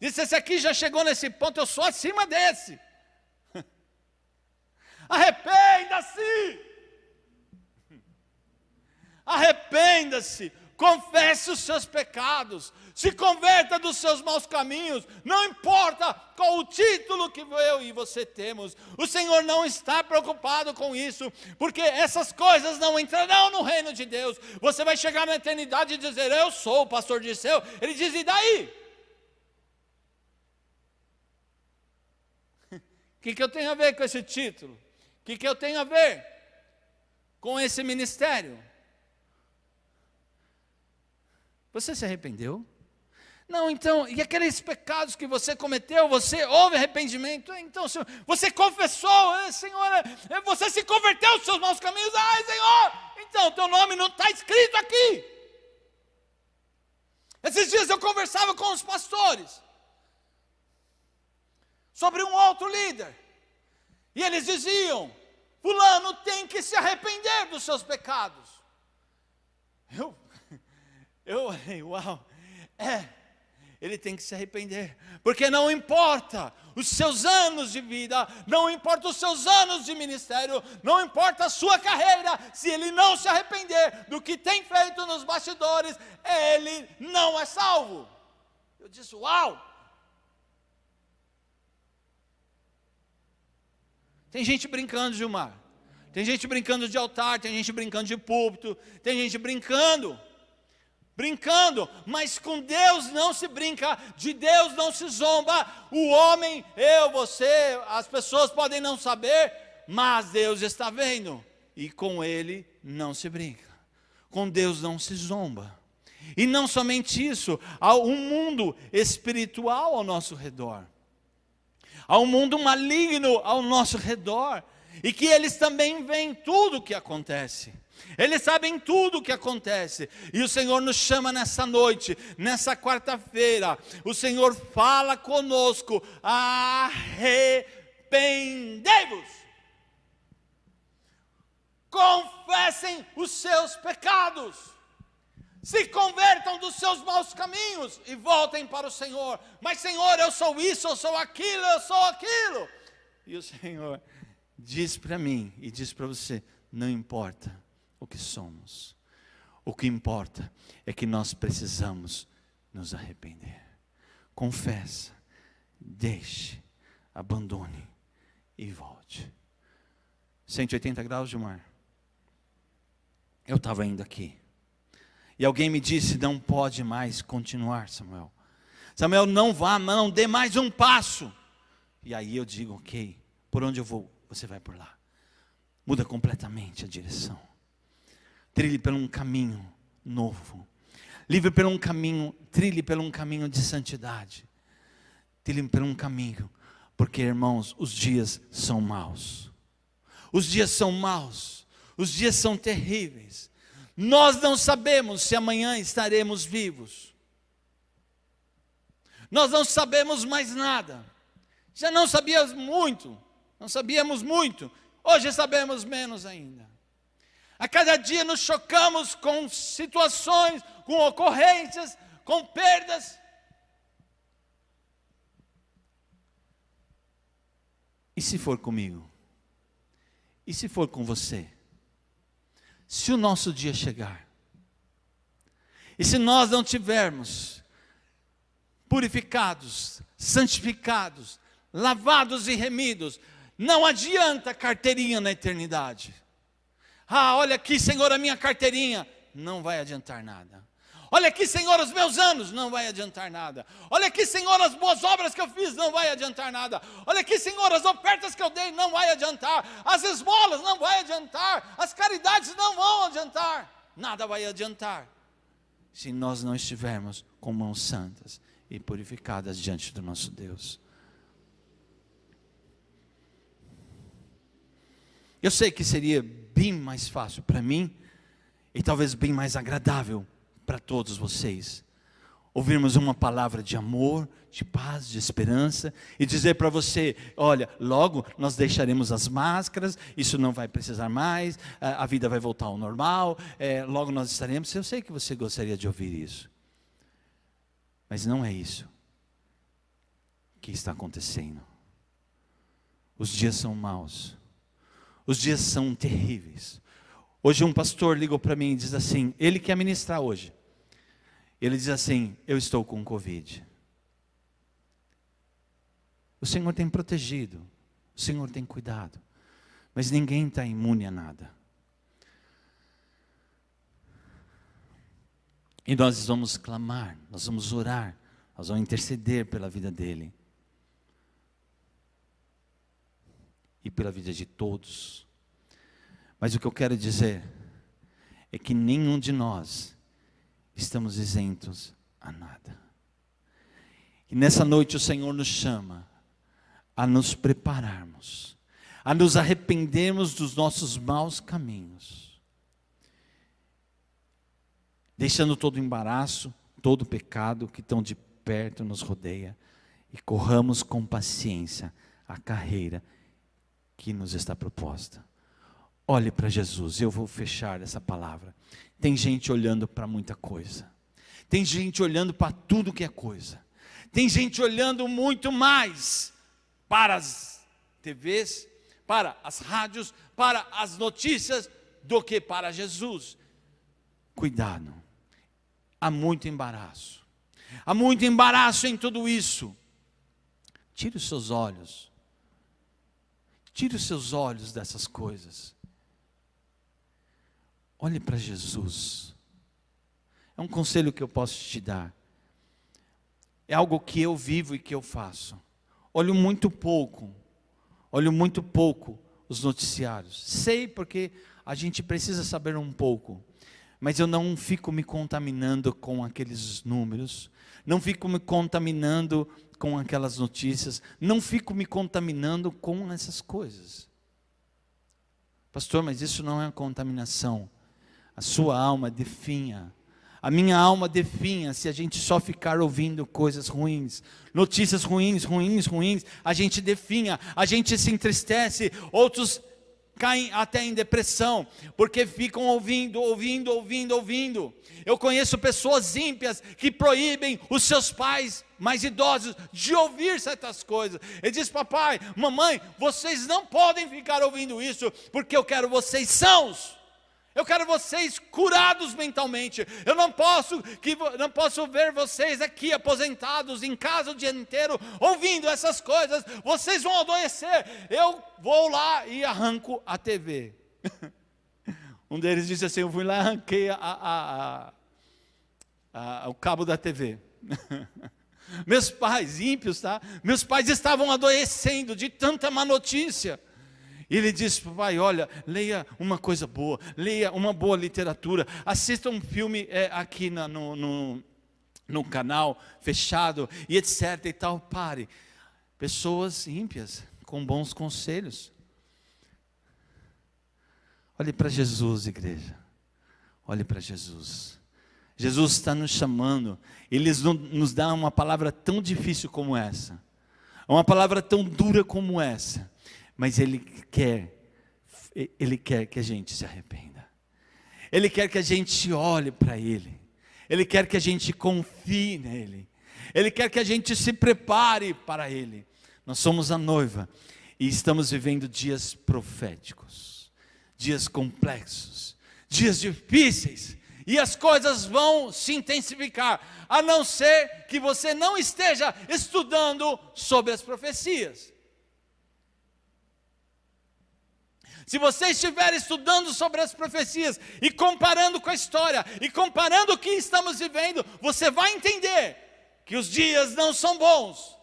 Diz: esse aqui já chegou nesse ponto, eu sou acima desse. Arrependa-se! Arrependa-se, confesse os seus pecados, se converta dos seus maus caminhos. Não importa qual o título que eu e você temos, o Senhor não está preocupado com isso, porque essas coisas não entrarão no reino de Deus. Você vai chegar na eternidade e dizer: eu sou o pastor Dirceu. Ele diz: e daí? O que eu tenho a ver com esse título? O que eu tenho a ver com esse ministério? Você se arrependeu? Não, então, e aqueles pecados que você cometeu, houve arrependimento? Então, Senhor, você confessou, Senhor, você se converteu dos seus maus caminhos. Ai, Senhor, então, teu nome não está escrito aqui. Esses dias eu conversava com os pastores sobre um outro líder, e eles diziam: fulano tem que se arrepender dos seus pecados. Eu olhei: uau, ele tem que se arrepender, porque não importa os seus anos de vida, não importa os seus anos de ministério, não importa a sua carreira, se ele não se arrepender do que tem feito nos bastidores, ele não é salvo. Eu disse: uau! Tem gente brincando, Gilmar, tem gente brincando de altar, tem gente brincando de púlpito, tem gente brincando, mas com Deus não se brinca, de Deus não se zomba. O homem, eu, você, as pessoas podem não saber, mas Deus está vendo, e com Ele não se brinca, com Deus não se zomba. E não somente isso, há um mundo espiritual ao nosso redor, há um mundo maligno ao nosso redor, e que eles também veem tudo o que acontece. Eles sabem tudo o que acontece, e o Senhor nos chama nessa noite, nessa quarta-feira. O Senhor fala conosco: arrependei-vos, confessem os seus pecados, se convertam dos seus maus caminhos e voltem para o Senhor. Mas, Senhor, eu sou isso, eu sou aquilo, eu sou aquilo. E o Senhor diz para mim e diz para você: não importa o que somos, o que importa é que nós precisamos nos arrepender. Confessa, deixe, abandone e volte. 180 graus, Gilmar. Eu estava indo aqui, e alguém me disse: não pode mais continuar, Samuel. Samuel, não vá, não dê mais um passo. E aí eu digo: ok, por onde eu vou? Você vai por lá. Muda completamente a direção. Trilhe por um caminho novo. Trilhe por um caminho de santidade. Trilhe por um caminho, porque, irmãos, os dias são maus. Os dias são maus. Os dias são terríveis. Nós não sabemos se amanhã estaremos vivos. Nós não sabemos mais nada. Já não sabíamos muito. Hoje sabemos menos ainda. A cada dia nos chocamos com situações, com ocorrências, com perdas. E se for comigo? E se for com você? Se o nosso dia chegar, e se nós não tivermos purificados, santificados, lavados e remidos, não adianta carteirinha na eternidade. Olha aqui, Senhor, a minha carteirinha. Não vai adiantar nada. Olha aqui, Senhor, os meus anos. Não vai adiantar nada. Olha aqui, Senhor, as boas obras que eu fiz. Não vai adiantar nada. Olha aqui, Senhor, as ofertas que eu dei. Não vai adiantar. As esmolas não vai adiantar. As caridades não vão adiantar. Nada vai adiantar se nós não estivermos com mãos santas e purificadas diante do nosso Deus. Eu sei que seria bem mais fácil para mim, e talvez bem mais agradável para todos vocês, ouvirmos uma palavra de amor, de paz, de esperança, e dizer para você: olha, logo nós deixaremos as máscaras, isso não vai precisar mais, a vida vai voltar ao normal, logo nós estaremos. Eu sei que você gostaria de ouvir isso, mas não é isso que está acontecendo. Os dias são maus, os dias são terríveis. Hoje um pastor ligou para mim e diz assim, ele quer ministrar hoje. Ele diz assim: eu estou com Covid. O Senhor tem protegido, o Senhor tem cuidado, mas ninguém está imune a nada. E nós vamos clamar, nós vamos orar, nós vamos interceder pela vida dele. E pela vida de todos. Mas o que eu quero dizer é que nenhum de nós estamos isentos a nada. E nessa noite o Senhor nos chama a nos prepararmos, a nos arrependermos dos nossos maus caminhos, deixando todo o embaraço, todo o pecado que tão de perto nos rodeia, e corramos com paciência a carreira que nos está proposta. Olhe para Jesus. Eu vou fechar essa palavra. Tem gente olhando para muita coisa, tem gente olhando para tudo que é coisa, tem gente olhando muito mais para as TVs, para as rádios, para as notícias, do que para Jesus. Cuidado, há muito embaraço em tudo isso. Tire os seus olhos dessas coisas. Olhe para Jesus. É um conselho que eu posso te dar. É algo que eu vivo e que eu faço. Olho muito pouco os noticiários. Sei, porque a gente precisa saber um pouco. Mas eu não fico me contaminando com aqueles números. Não fico me contaminando com aquelas notícias. Não fico me contaminando com essas coisas. Pastor, mas isso não é uma contaminação. A sua alma definha. A minha alma definha se a gente só ficar ouvindo coisas ruins, notícias ruins, a gente definha, a gente se entristece, outros caem até em depressão, porque ficam ouvindo. Eu conheço pessoas ímpias que proíbem os seus pais mais idosos de ouvir certas coisas. Ele diz: papai, mamãe, vocês não podem ficar ouvindo isso, porque eu quero vocês sãos. Eu quero vocês curados mentalmente. Eu não posso ver vocês aqui aposentados em casa o dia inteiro ouvindo essas coisas. Vocês vão adoecer. Eu vou lá e arranco a TV. Um deles disse assim: eu fui lá e arranquei o cabo da TV. Meus pais, ímpios, tá? Meus pais estavam adoecendo de tanta má notícia. E ele disse: pai, olha, leia uma coisa boa, leia uma boa literatura, assista um filme aqui no canal fechado, e etc e tal. Pare. Pessoas ímpias, com bons conselhos. Olhe para Jesus, igreja. Olhe para Jesus. Jesus está nos chamando. Ele nos dá uma palavra tão difícil como essa, uma palavra tão dura como essa. Mas Ele quer que a gente se arrependa. Ele quer que a gente olhe para Ele. Ele quer que a gente confie nele. Ele quer que a gente se prepare para Ele. Nós somos a noiva e estamos vivendo dias proféticos. dias complexos, dias difíceis, e as coisas vão se intensificar, a não ser que você não esteja estudando sobre as profecias. Se você estiver estudando sobre as profecias, e comparando com a história, e comparando o que estamos vivendo, você vai entender que os dias não são bons,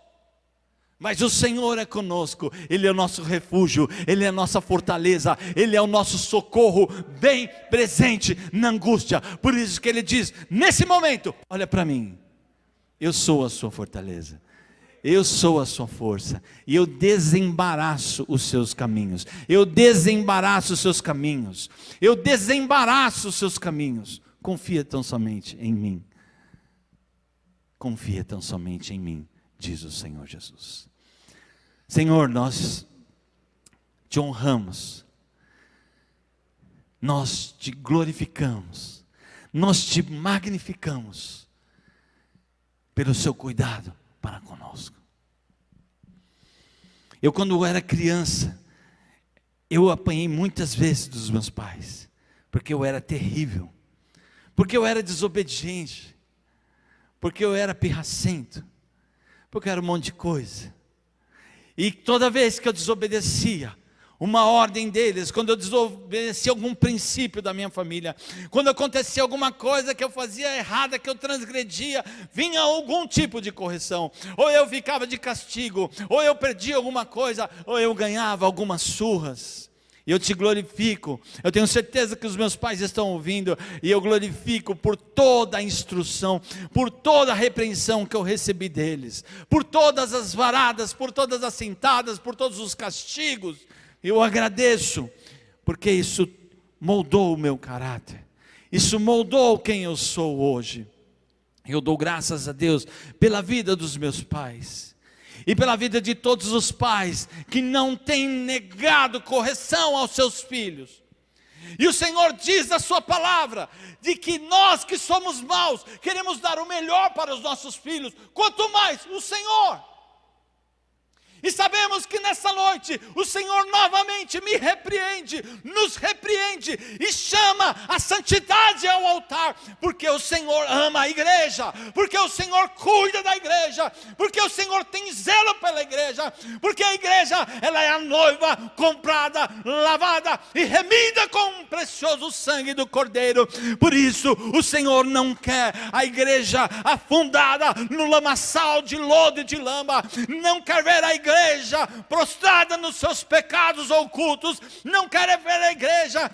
mas o Senhor é conosco, Ele é o nosso refúgio, Ele é a nossa fortaleza, Ele é o nosso socorro bem presente na angústia. Por isso que Ele diz, nesse momento, olha para mim, eu sou a sua fortaleza, eu sou a sua força, e eu desembaraço os seus caminhos, eu desembaraço os seus caminhos, eu desembaraço os seus caminhos. Confia tão somente em mim, confia tão somente em mim, diz o Senhor Jesus. Senhor, nós te honramos, nós te glorificamos, nós te magnificamos, pelo seu cuidado para conosco. Eu, quando era criança, eu apanhei muitas vezes dos meus pais, porque eu era terrível, porque eu era desobediente, porque eu era pirracento, porque eu era um monte de coisa. E toda vez que eu desobedecia uma ordem deles, quando eu desobedecia algum princípio da minha família, quando acontecia alguma coisa que eu fazia errada, que eu transgredia, vinha algum tipo de correção, ou eu ficava de castigo, ou eu perdia alguma coisa, ou eu ganhava algumas surras. E eu te glorifico, eu tenho certeza que os meus pais estão ouvindo, e eu glorifico por toda a instrução, por toda a repreensão que eu recebi deles, por todas as varadas, por todas as sentadas, por todos os castigos. Eu agradeço, porque isso moldou o meu caráter, isso moldou quem eu sou hoje. Eu dou graças a Deus pela vida dos meus pais, e pela vida de todos os pais que não têm negado correção aos seus filhos. E o Senhor diz na sua palavra, de que nós que somos maus, queremos dar o melhor para os nossos filhos, quanto mais o Senhor. E sabemos que nessa noite o Senhor novamente me repreende, nos repreende e chama a santidade ao altar, porque o Senhor ama a igreja, porque o Senhor cuida da igreja, porque o Senhor tem zelo pela igreja, porque a igreja, ela é a noiva comprada, lavada e remida com o precioso sangue do Cordeiro. Por isso o Senhor não quer a igreja afundada no lamaçal de lodo e de lama, não quer ver a igreja prostrada nos seus pecados ocultos, não quer ver a igreja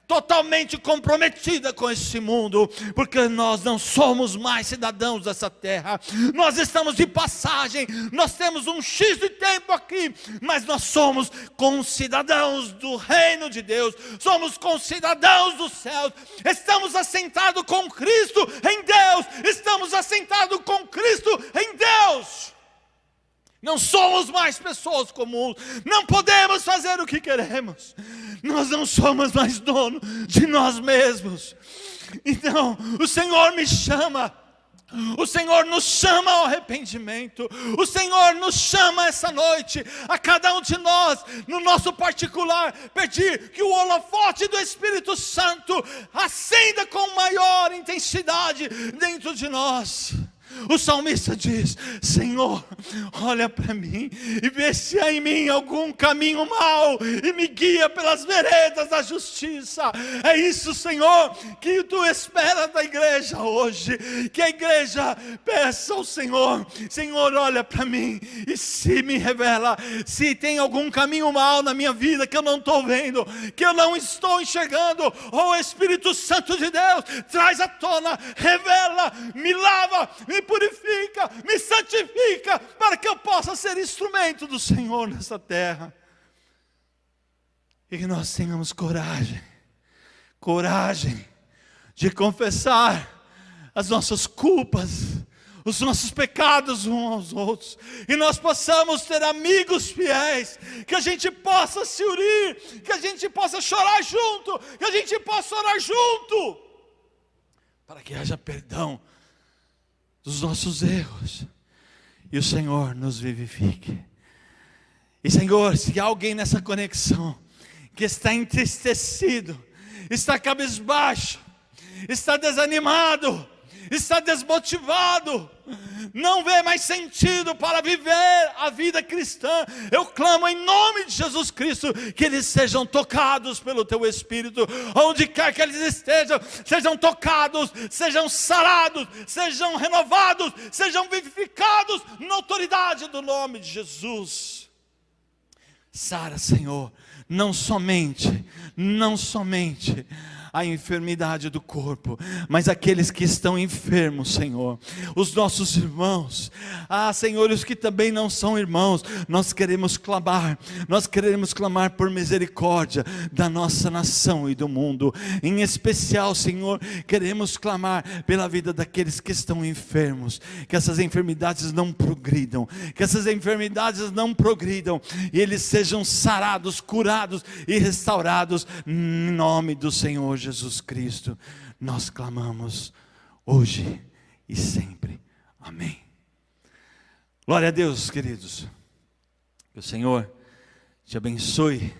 totalmente comprometida com esse mundo, porque nós não somos mais cidadãos dessa terra, nós estamos de passagem, nós temos um X de tempo aqui, mas nós somos concidadãos do reino de Deus, somos concidadãos dos céus, estamos assentados com Cristo em Deus, estamos assentados com Cristo em Deus. Não somos mais pessoas comuns, não podemos fazer o que queremos, nós não somos mais donos de nós mesmos. Então o Senhor me chama, o Senhor nos chama ao arrependimento, o Senhor nos chama essa noite, a cada um de nós, no nosso particular, pedir que o holofote do Espírito Santo acenda com maior intensidade dentro de nós. O salmista diz: Senhor, olha para mim e vê se há em mim algum caminho mau e me guia pelas veredas da justiça. É isso, Senhor, que tu espera da igreja hoje, que a igreja peça ao Senhor: Senhor, olha para mim e se me revela se tem algum caminho mau na minha vida que eu não estou vendo, que eu não estou enxergando. Oh Espírito Santo de Deus, traz à tona, revela, me lava, me purifica, me santifica, para que eu possa ser instrumento do Senhor nessa terra. E que nós tenhamos coragem de confessar as nossas culpas, os nossos pecados uns aos outros, e nós possamos ter amigos fiéis, que a gente possa se unir, que a gente possa chorar junto, que a gente possa orar junto, para que haja perdão dos nossos erros, e o Senhor nos vivifique. E Senhor, se há alguém nessa conexão que está entristecido, está cabisbaixo, está desanimado, está desmotivado, não vê mais sentido para viver a vida cristã, eu clamo em nome de Jesus Cristo, que eles sejam tocados pelo Teu Espírito, onde quer que eles estejam, sejam tocados, sejam sarados, sejam renovados, sejam vivificados, na autoridade do nome de Jesus. Sara, Senhor, não somente a enfermidade do corpo, mas aqueles que estão enfermos, Senhor, os nossos irmãos, Senhor, os que também não são irmãos, nós queremos clamar por misericórdia da nossa nação e do mundo, em especial, Senhor, queremos clamar pela vida daqueles que estão enfermos, que essas enfermidades não progridam, e eles sejam sarados, curados e restaurados, em nome do Senhor Jesus Cristo, nós clamamos hoje e sempre, amém. Glória a Deus, queridos, que o Senhor te abençoe,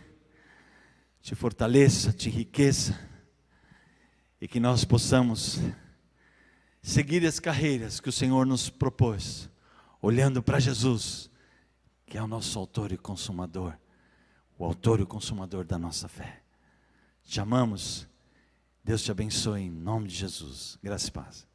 te fortaleça, te enriqueça, e que nós possamos seguir as carreiras que o Senhor nos propôs, olhando para Jesus, que é o nosso autor e consumador, o autor e consumador da nossa fé. Te amamos. Deus te abençoe em nome de Jesus. Graça e paz.